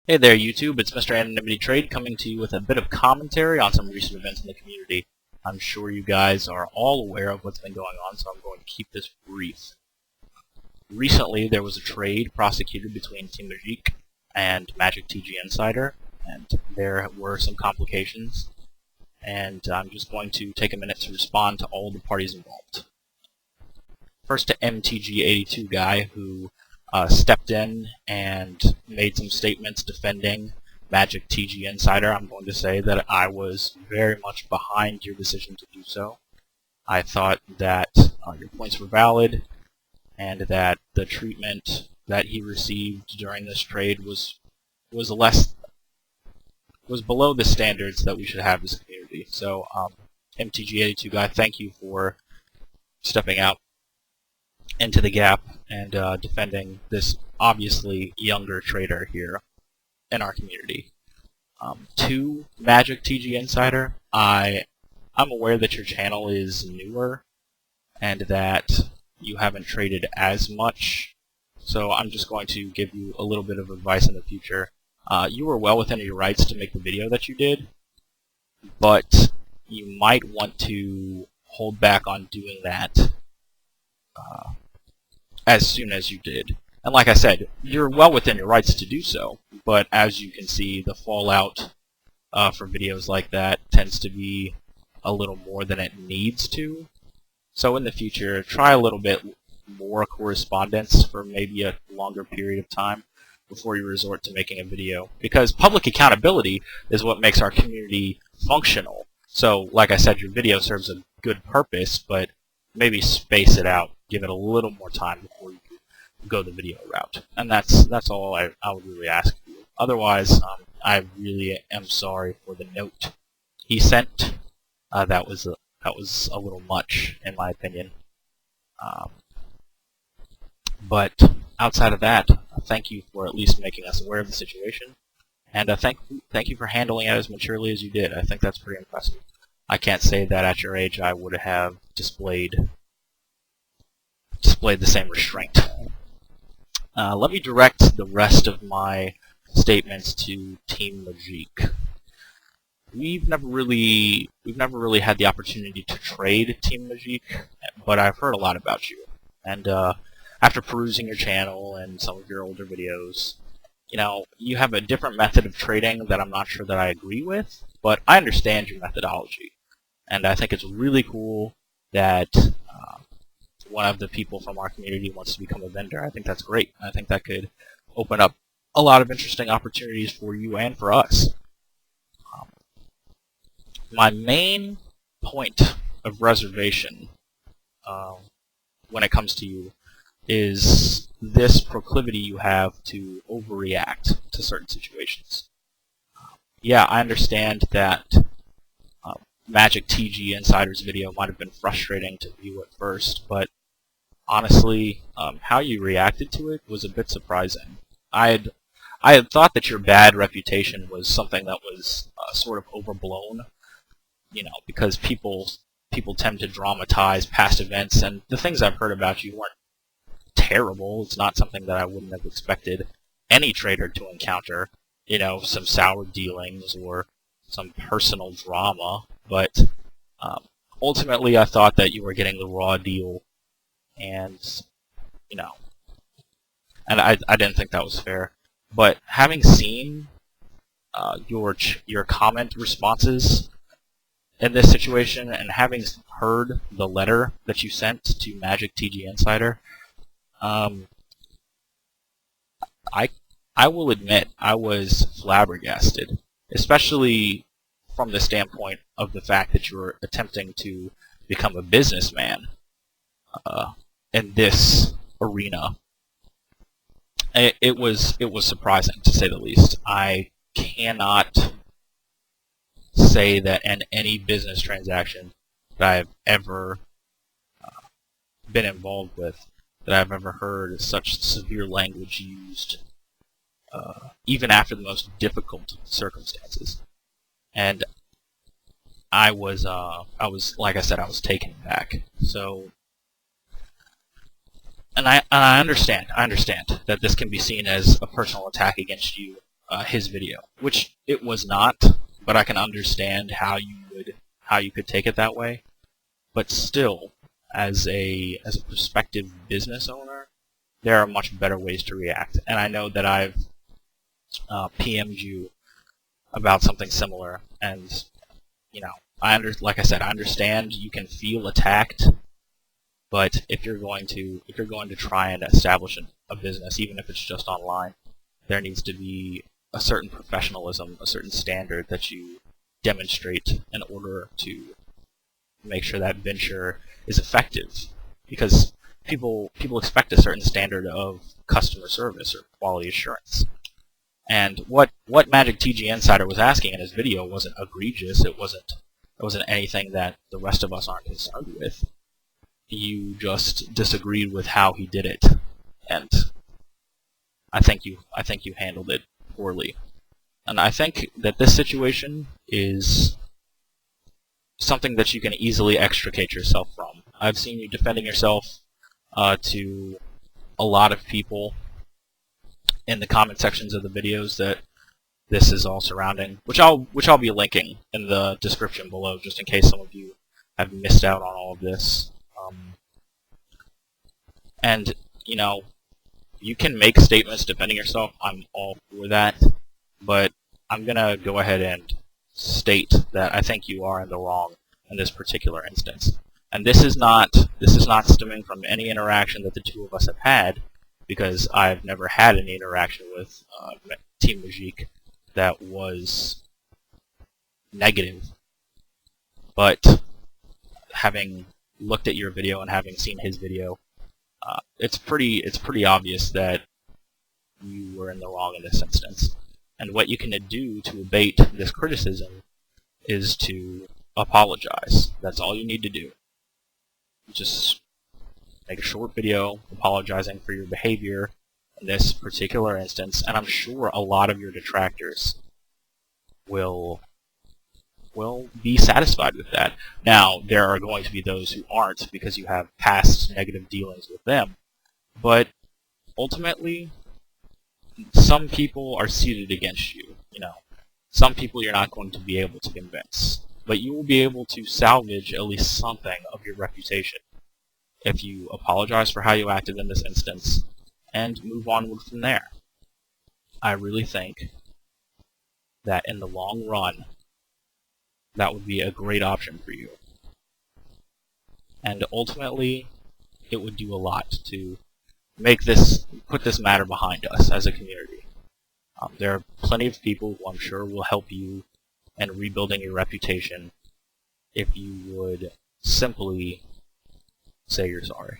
Hey there YouTube, it's Mr. Anonymity Trade coming to you with a bit of commentary on some recent events in the community. I'm sure you guys are all aware of what's been going on, so I'm going to keep this brief. Recently there was a trade prosecuted between TeamMagique and magictginsider, and there were some complications, and I'm just going to take a minute to respond to all the parties involved. First to MTG82guy, who stepped in and made some statements defending magictginsider. I'm going to say that I was very much behind your decision to do so. I thought that your points were valid and that the treatment that he received during this trade was below the standards that we should have as a community. So MTG82guy, thank you for stepping out into the gap and defending this obviously younger trader here in our community. To magictginsider, I'm aware that your channel is newer and that you haven't traded as much, so I'm just going to give you a little bit of advice in the future. You were well within your rights to make the video that you did, but you might want to hold back on doing that as soon as you did. And like I said, you're well within your rights to do so, but as you can see, the fallout for videos like that tends to be a little more than it needs to. So in the future, try a little bit more correspondence for maybe a longer period of time before you resort to making a video, because public accountability is what makes our community functional. So like I said, your video serves a good purpose, but maybe space it out, give it a little more time before you go the video route. And that's all I would really ask you. Otherwise, I really am sorry for the note he sent. That was a little much, in my opinion. But outside of that, thank you for at least making us aware of the situation, and thank you for handling it as maturely as you did. I think that's pretty impressive. I can't say that at your age I would have displayed the same restraint. Let me direct the rest of my statements to TeamMagique. We've never really had the opportunity to trade TeamMagique, but I've heard a lot about you. And after perusing your channel and some of your older videos, you know, you have a different method of trading that I'm not sure that I agree with, but I understand your methodology. And I think it's really cool that one of the people from our community wants to become a vendor. I think that's great. I think that could open up a lot of interesting opportunities for you and for us. My main point of reservation when it comes to you is this proclivity you have to overreact to certain situations. Yeah, I understand that magictginsider's video might have been frustrating to view at first, but honestly, how you reacted to it was a bit surprising. I had thought that your bad reputation was something that was sort of overblown, you know, because people tend to dramatize past events, and the things I've heard about you weren't terrible. It's not something that I wouldn't have expected any trader to encounter, you know, some sour dealings or some personal drama, but ultimately I thought that you were getting the raw deal, and you know, and I didn't think that was fair. But having seen your comment responses in this situation, and having heard the letter that you sent to magictginsider, I will admit I was flabbergasted, especially from the standpoint of the fact that you were attempting to become a businessman in this arena. It was surprising, to say the least. I cannot say that in any business transaction that I've ever been involved with, that I've ever heard such severe language used, even after the most difficult circumstances. And I was, like I said, I was taken aback. So, and I understand that this can be seen as a personal attack against you, his video, which it was not, but I can understand how you could take it that way. But still, as a prospective business owner, there are much better ways to react. And I know that I've PM'd you about something similar, and like I said, I understand you can feel attacked, but if you're going to try and establish a business, even if it's just online, there needs to be a certain professionalism, a certain standard that you demonstrate in order to make sure that venture is effective, because people expect a certain standard of customer service or quality assurance. And what magictginsider was asking in his video wasn't egregious. It wasn't anything that the rest of us aren't concerned with. You just disagreed with how he did it, and I think you handled it poorly. And I think that this situation is something that you can easily extricate yourself from. I've seen you defending yourself to a lot of people in the comment sections of the videos that this is all surrounding, which I'll be linking in the description below, just in case some of you have missed out on all of this. And you can make statements defending yourself. I'm all for that, but I'm gonna go ahead and state that I think you are in the wrong in this particular instance. And this is not stemming from any interaction that the two of us have had, because I've never had any interaction with TeamMagique that was negative. But having looked at your video and having seen his video, it's pretty obvious that you were in the wrong in this instance. And what you can do to abate this criticism is to apologize. That's all you need to do. Just make a short video apologizing for your behavior in this particular instance, and I'm sure a lot of your detractors will be satisfied with that. Now, there are going to be those who aren't, because you have past negative dealings with them, but ultimately, some people are seated against you. Some people you're not going to be able to convince, but you will be able to salvage at least something of your reputation if you apologize for how you acted in this instance and move onward from there. I really think that in the long run, that would be a great option for you. And ultimately, it would do a lot to put this matter behind us as a community. There are plenty of people who I'm sure will help you in rebuilding your reputation if you would simply say you're sorry.